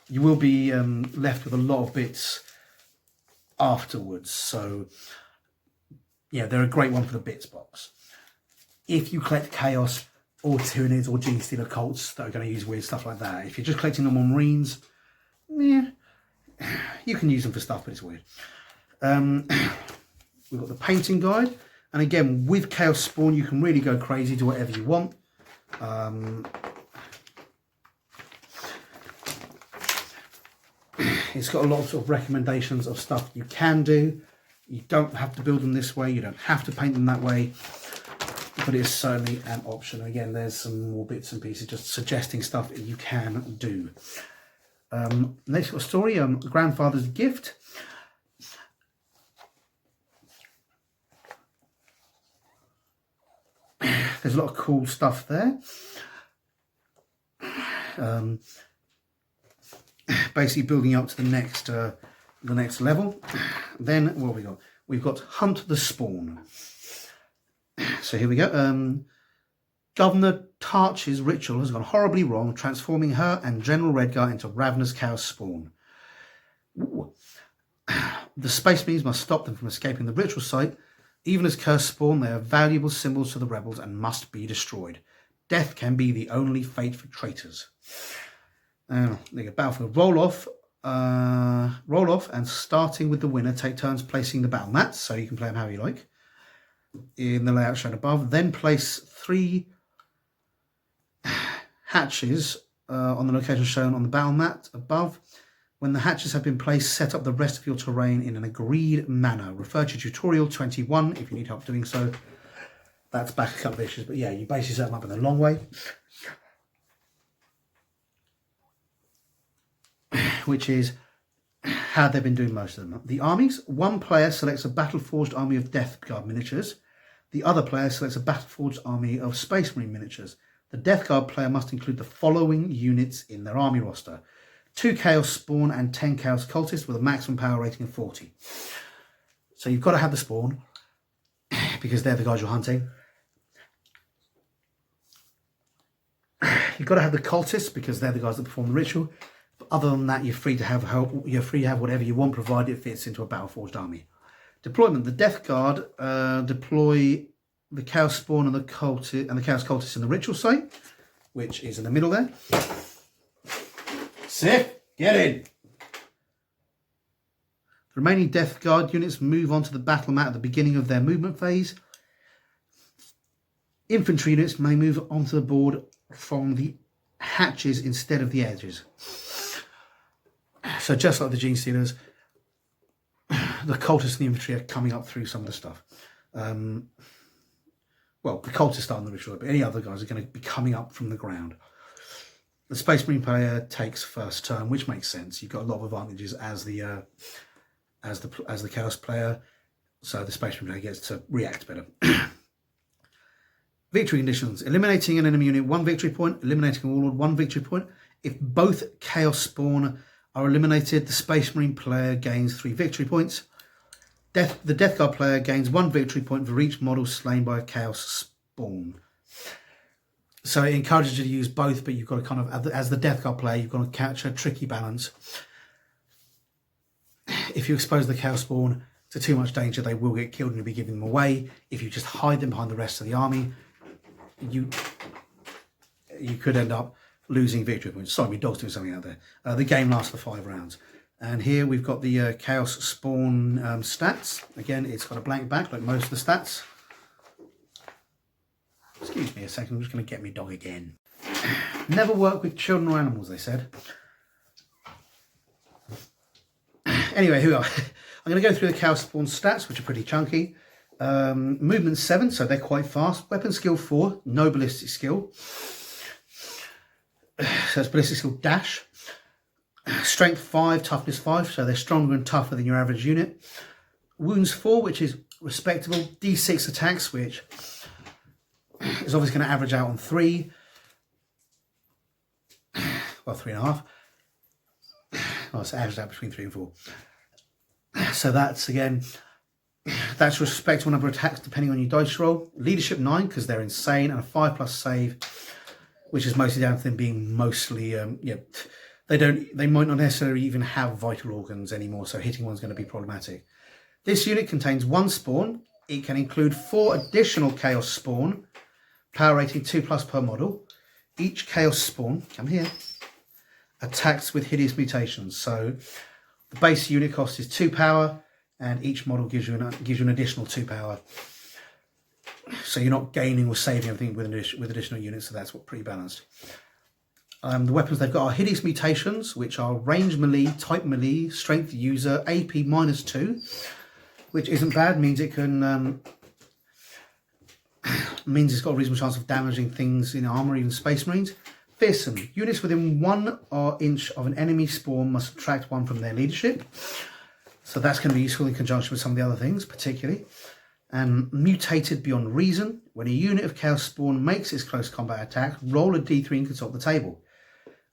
Speaker 1: You will be left with a lot of bits afterwards. So yeah, they're a great one for the bits box. If you collect Chaos or Tyranids or Gene Stealer Colts that are going to use weird stuff like that, if you're just collecting them on Marines, yeah, you can use them for stuff, but it's weird. We've got the painting guide, and again with Chaos Spawn you can really go crazy, do whatever you want. It's got a lot of sort of recommendations of stuff you can do. You don't have to build them this way, you don't have to paint them that way, but it's certainly an option. Again, there's some more bits and pieces just suggesting stuff that you can do. Next got a story, Grandfather's Gift. There's a lot of cool stuff there. Basically building up to the next level. Then what have we got? We've got Hunt the Spawn. So here we go. Governor Tarch's ritual has gone horribly wrong, transforming her and General Redgar into ravenous Chaos Spawn. Ooh. The Space Marines must stop them from escaping the ritual site. Even as cursed spawn, they are valuable symbols to the rebels and must be destroyed. Death can be the only fate for traitors. They get battlefield roll off, and starting with the winner, take turns placing the battle mats, so you can play them how you like, in the layout shown above. Then place 3 hatches on the location shown on the battle mat above. When the hatches have been placed, set up the rest of your terrain in an agreed manner. Refer to tutorial 21 if you need help doing so. That's back a couple of issues, but yeah, you basically set them up in the long way. Which is how they've been doing most of them. The armies, one player selects a battle-forged army of Death Guard miniatures. The other player selects a battle-forged army of Space Marine miniatures. The Death Guard player must include the following units in their army roster: 2 Chaos Spawn and 10 Chaos Cultists with a maximum power rating of 40. So you've got to have the Spawn, because they're the guys you're hunting. You've got to have the Cultists, because they're the guys that perform the ritual. But other than that, you're free to have help. You're free to have whatever you want, provided it fits into a battle-forged army. Deployment. The Death Guard deploy the Chaos Spawn and the Chaos Cultist in the ritual site, which is in the middle there. Sif, get in! The remaining Death Guard units move on to the battle mat at the beginning of their movement phase. Infantry units may move onto the board from the hatches instead of the edges. So just like the Gene Stealers, the cultists and the infantry are coming up through some of the stuff. Well, the cultists are on the ritual, but any other guys are going to be coming up from the ground. The Space Marine player takes first turn, which makes sense. You've got a lot of advantages as the Chaos player, so the Space Marine player gets to react better. Victory conditions: eliminating an enemy unit 1 victory point, eliminating a warlord 1 victory point. If both Chaos Spawn are eliminated, the Space Marine player gains 3 victory points. The Death Guard player gains 1 victory point for each model slain by a Chaos Spawn. So it encourages you to use both, but you've got to kind of, as the Death Guard player, you've got to catch a tricky balance. If you expose the Chaos Spawn to too much danger, they will get killed and you'll be giving them away. If you just hide them behind the rest of the army, you could end up losing victory points. Sorry, my dog's doing something out there. The game lasts for 5 rounds. And here we've got the Chaos Spawn stats. Again, it's got a blank back like most of the stats. Excuse me a second, I'm just going to get my dog again. Never work with children or animals, they said. Anyway, here we are. I'm going to go through the Chaos Spawn stats, which are pretty chunky. Movement 7, so they're quite fast. Weapon skill 4, no ballistic skill. So it's ballistic skill dash. Strength 5, toughness 5, so they're stronger and tougher than your average unit. Wounds 4, which is respectable. D6 attacks, which is obviously going to average out on 3. Well, 3.5. Well, it's averaged out between 3 and 4. So that's, again, that's a respectable number of attacks depending on your dice roll. Leadership 9, because they're insane, and a 5+ save, which is mostly down to them being mostly, they might not necessarily even have vital organs anymore, so hitting one's going to be problematic. This unit contains 1 spawn. It can include 4 additional Chaos Spawn, power rating 2+ per model. Each Chaos Spawn, come here, attacks with hideous mutations. So the base unit cost is 2 power, and each model gives you an additional 2 power. So you're not gaining or saving everything with additional units, so that's pretty balanced. The weapons they've got are hideous mutations, which are range melee, type melee, strength user, AP -2, which isn't bad. Means it can means it's got a reasonable chance of damaging things in armor, even Space Marines. Fearsome. Units within 1 inch of an enemy spawn must subtract 1 from their leadership. So that's going to be useful in conjunction with some of the other things, particularly. And mutated beyond reason. When a unit of Chaos Spawn makes its close combat attack, roll a d3 and consult the table.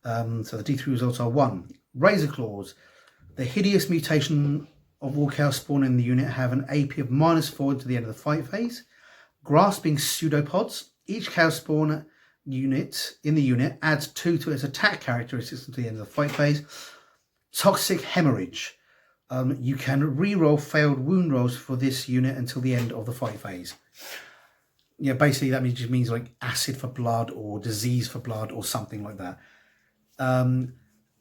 Speaker 1: So the d3 results are 1. Razor Claws. The hideous mutation of all Chaos Spawn in the unit have an AP of -4 to the end of the fight phase. Grasping Pseudopods. Each Chaos Spawn unit in the unit adds 2 to its attack characteristics to the end of the fight phase. Toxic Hemorrhage. You can re-roll failed wound rolls for this unit until the end of the fight phase. Yeah, basically that just means like acid for blood or disease for blood or something like that.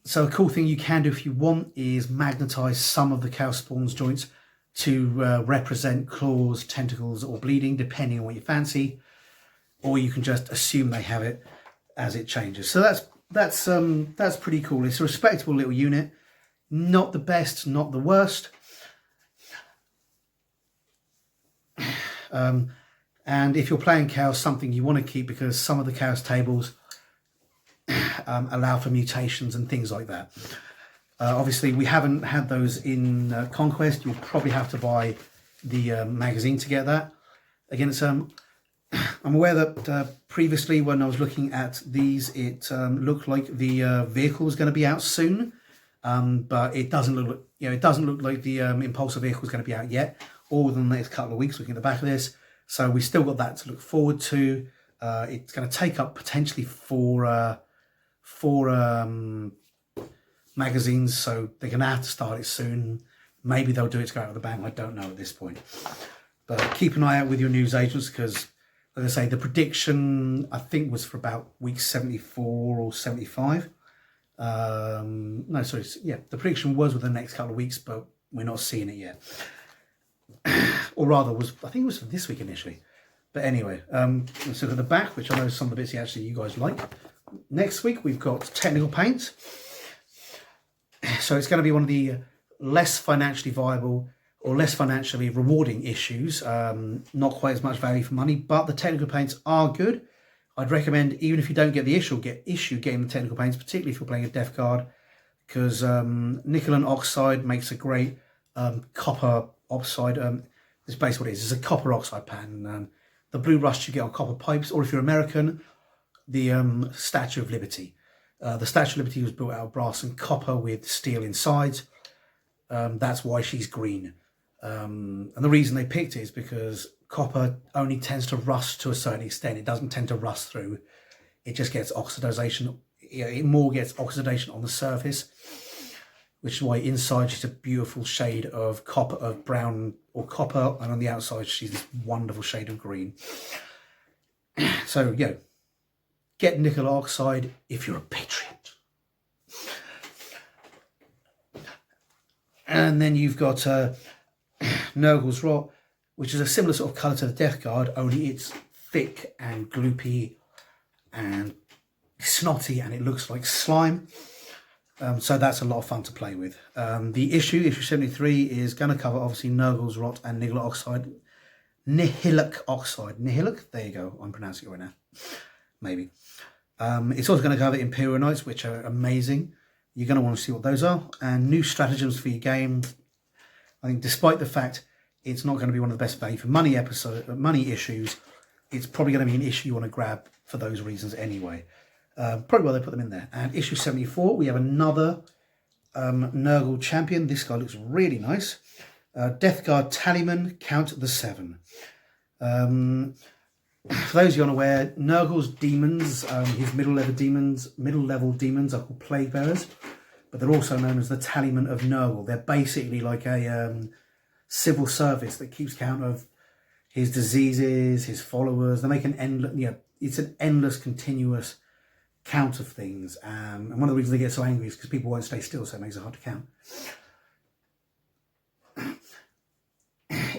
Speaker 1: So a cool thing you can do if you want is magnetize some of the Chaos Spawn's joints to represent claws, tentacles, or bleeding, depending on what you fancy. Or you can just assume they have it as it changes. So that's pretty cool. It's a respectable little unit. Not the best, not the worst. And if you're playing Chaos, something you want to keep, because some of the Chaos tables allow for mutations and things like that. Obviously, we haven't had those in Conquest. You'll probably have to buy the magazine to get that. Again, it's I'm aware that previously when I was looking at these, it looked like the vehicle was going to be out soon. But it doesn't look like the Impulsor vehicle is going to be out yet, or within the next couple of weeks. Looking at the back of this, so we still got that to look forward to. It's going to take up potentially four magazines, so they're going to have to start it soon. Maybe they'll do it to go out of the bank. I don't know at this point, but keep an eye out with your news agents, because Like I say, the prediction I think was for about week 74 or 75. No, sorry, yeah, the prediction was within the next couple of weeks, but we're not seeing it yet. Or rather, I think it was for this week initially. But anyway, let's look at the back, which I know some of the bits actually you guys like. Next week we've got technical paint. So it's going to be one of the less financially viable or less financially rewarding issues. Not quite as much value for money, but the technical paints are good. I'd recommend, even if you don't get the issue, getting the technical paints, particularly if you're playing a Death Guard, because nickel and oxide makes a great copper oxide. It's basically what it is. It's a copper oxide pattern. The blue rust you get on copper pipes, or if you're American, the Statue of Liberty. The Statue of Liberty was built out of brass and copper with steel inside. That's why she's green. And the reason they picked it is because copper only tends to rust to a certain extent. It doesn't tend to rust through. It just gets oxidation. It more gets oxidation on the surface, which is why inside she's a beautiful shade of copper, of brown or copper, and on the outside she's this wonderful shade of green. So, yeah, get nickel oxide if you're a patriot. And then you've got Nurgle's Rot, which is a similar sort of colour to the Death Guard, only it's thick and gloopy and snotty, and it looks like slime. So that's a lot of fun to play with. The issue 73, is going to cover obviously Nurgle's Rot and Nihilic Oxide. Nihilic Oxide. Nihilic? There you go. I'm pronouncing it right now. Maybe. It's also going to cover Imperial Knights, which are amazing. You're going to want to see what those are. And new stratagems for your game. I think despite the fact it's not going to be one of the best value for money issues, it's probably going to be an issue you want to grab for those reasons anyway. Probably why they put them in there. And issue 74, we have another Nurgle champion. This guy looks really nice. Death Guard Tallyman, Count the Seven. For those of you unaware, Nurgle's demons, his middle-level demons are called Plague Bearers, but they're also known as the Tallyman of Nurgle. They're basically like a civil service that keeps count of his diseases, his followers. They make an endless, it's an endless, continuous count of things. And one of the reasons they get so angry is because people won't stay still, so it makes it hard to count.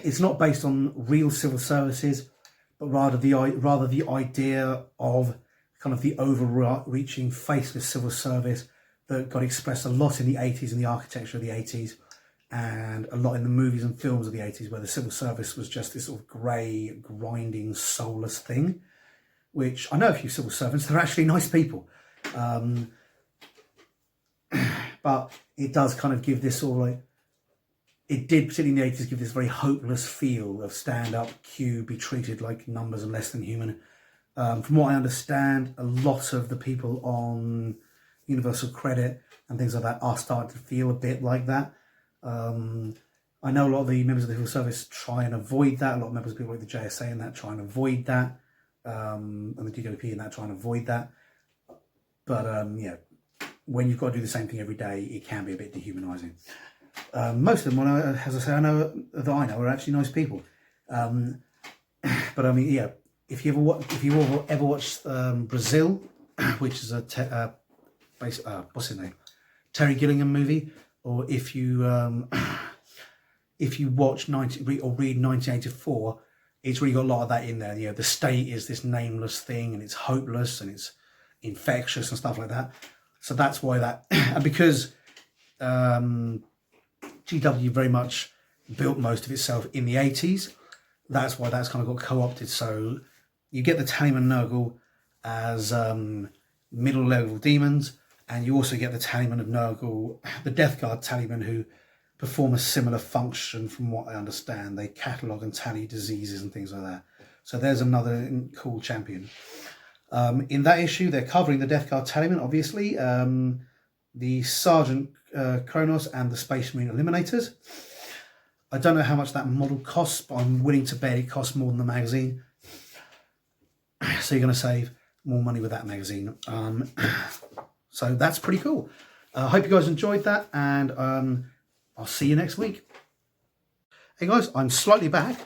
Speaker 1: It's not based on real civil services, but rather the idea of kind of the overreaching faceless civil service that got expressed a lot in the 80s, in the architecture of the 80s, and a lot in the movies and films of the 80s, where the civil service was just this sort of grey, grinding, soulless thing, which I know a few civil servants, they're actually nice people. But it does kind of give this sort of like, it did, particularly in the 80s, give this very hopeless feel of stand up, queue, be treated like numbers and less than human. From what I understand, a lot of the people on Universal Credit and things like that are starting to feel a bit like that. I know a lot of the members of the civil service try and avoid that. A lot of members of people like the JSA and that try and avoid that. And the DWP and that try and avoid that. But yeah, when you've got to do the same thing every day, it can be a bit dehumanising. Most of them, as I say, I know are actually nice people. But I mean, yeah, if you ever watched Brazil, which is what's his name, Terry Gilliam movie, or if you watch read 1984, it's really got a lot of that in there. You know, the state is this nameless thing, and it's hopeless, and it's infectious and stuff like that. So that's why that, and because GW very much built most of itself in the 80s, that's why that's kind of got co-opted. So you get the Tallyman Nurgle as middle level demons, and you also get the Tallyman of Nurgle, the Death Guard Tallyman, who perform a similar function from what I understand. They catalogue and tally diseases and things like that. So there's another cool champion. In that issue, they're covering the Death Guard Tallyman, obviously, the Sergeant Kronos and the Space Marine Eliminators. I don't know how much that model costs, but I'm willing to bet it costs more than the magazine. So you're going to save more money with that magazine. So that's pretty cool. I hope you guys enjoyed that, and I'll see you next week. Hey guys, I'm slightly back.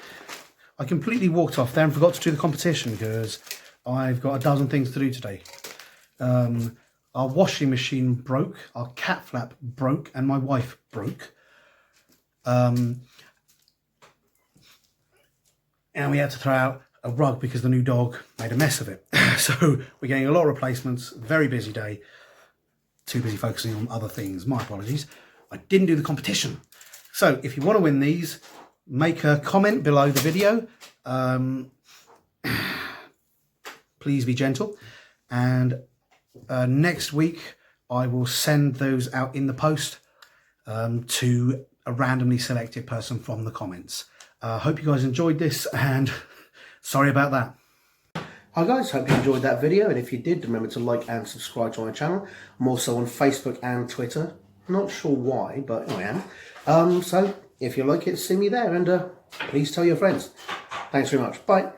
Speaker 1: I completely walked off there and forgot to do the competition because I've got a dozen things to do today. Our washing machine broke, our cat flap broke, and my wife broke. And we had to throw out a rug because the new dog made a mess of it. So we're getting a lot of replacements, very busy day. Too busy focusing on other things, my apologies. I didn't do the competition. So if you want to win these, make a comment below the video. Please be gentle. And next week, I will send those out in the post to a randomly selected person from the comments. Hope you guys enjoyed this, and sorry about that. Hi guys, hope you enjoyed that video, and if you did, remember to like and subscribe to my channel. I'm also on Facebook and Twitter. Not sure why, but I am. So if you like it, see me there, and please tell your friends. Thanks very much. Bye.